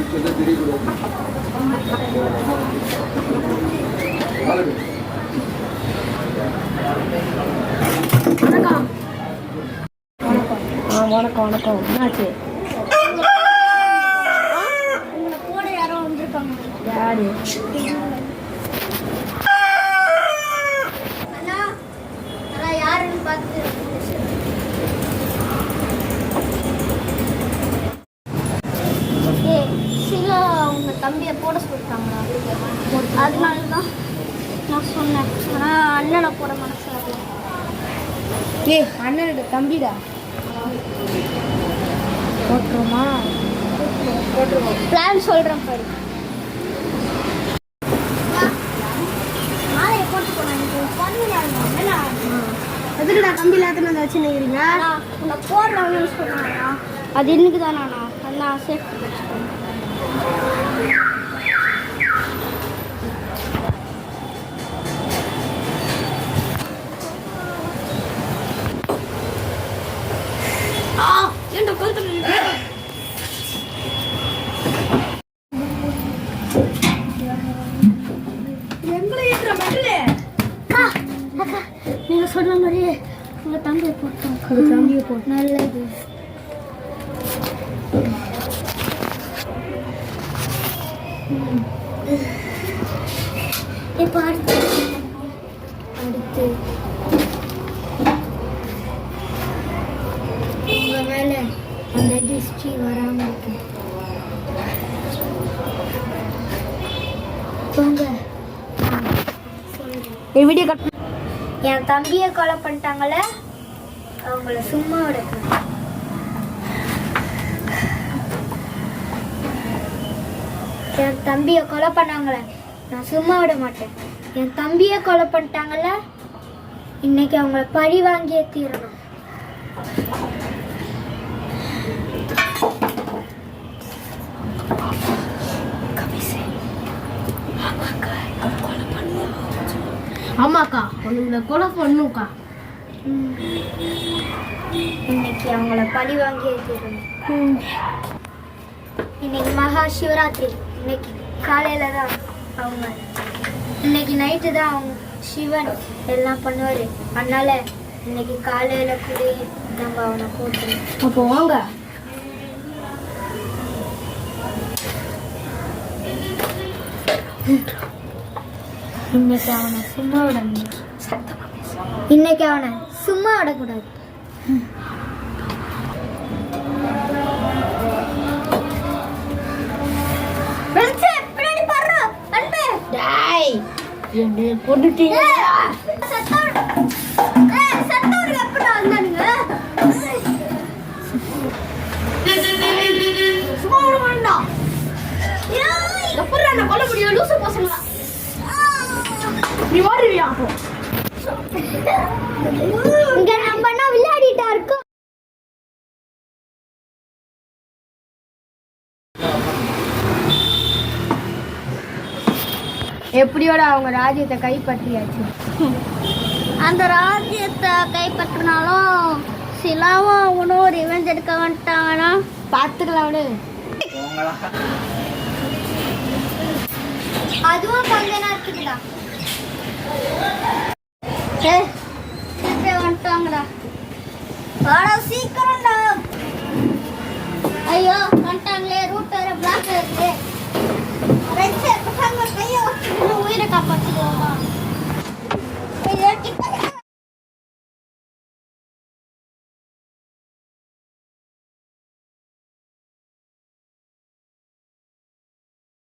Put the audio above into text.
வணக்கம் வணக்கம். என்னாச்சு? கூட யாரோ வந்திருக்காங்க. யாரு? அண்ணா யாருன்னு பார்த்து சில அவங்க தம்பியை போட சொல்லிட்டாங்களா? அதனால தான் நான் சொன்னேன். ஆனால் அண்ணனை போட மனசு வரல. அண்ணனோட தம்பிடா. போட்டுருமா? போட்டுருவோம். பிளான் சொல்கிறேன் பாரு. மாலையை போட்டு போனேன். எதுக்கு நான் கம்பி இல்லாத வச்சு நிற்கிறீங்க? உன்னை போடுறவங்கன்னு சொன்னாங்க. அது இன்னைக்கு தானா? அதெல்லாம் சேஃப்டி வச்சுக்கோங்க. நீங்க சொன்ன மாதிரியே உங்க தம்பியை போட்டோம். தம்பியை போட்டு நல்லது. இப்போ அடுத்து உங்க மேல அந்த திருஷ்டி வராம இருக்கு. போங்க. Video cut. என் தம்பியை கொலை பண்ணிட்டாங்கள, அவங்கள சும்மா விடக்கூடாது. என் தம்பியை கொலை பண்ணாங்களே, நான் சும்மா விட மாட்டேன். என் தம்பியை கொலை பண்ணிட்டாங்கல்ல, இன்னைக்கு அவங்கள பழி வாங்கியே தீரணும். ஆமாக்கா, உங்களை கொலை பண்ணுக்கா. இன்னைக்கு அவங்கள பழி வாங்கியே தீரணும். இன்னைக்கு மகா சிவராத்திரி. இன்னைக்கு காலையில தான் அவங்க, இன்னைக்கு நைட்டு தான் அவங்க சிவன் எல்லாம் பண்ணுவாரு. அதனால இன்னைக்கு காலையில கூட நம்ம அவனை போட்டுருவோம். அப்போ வாங்க. இன்னைக்கு அவனை சும்மா விடணும். இன்னைக்கு அவனை சும்மா விடக்கூடாது. கொண்டுட்டீங்க. கொல்ல முடியும் லூசு பசங்களா? நீ ஓடுவியா? இங்க நம்ம விளையாடிட்டா இருக்கோம். எப்படியோட அவங்க ராஜ்யத்தை கைப்பற்றியாச்சு. அந்த ராஜ்யத்தை கைப்பற்றினாலும் சிலாவும் அவனும் ரிவெஞ்ச் எடுக்க வந்துட்டாங்கன்னா பார்த்துக்கலாம். அதுவும் கொஞ்ச நேரத்துக்குடா. வந்துட்டாங்கடா. சீக்கிரம்டா. ஐயோ வந்துட்டாங்களே. ரூட் வேற பிளாக் இருக்கு. கையை வச்சு உயிரை காப்பாற்றிடுவோமா?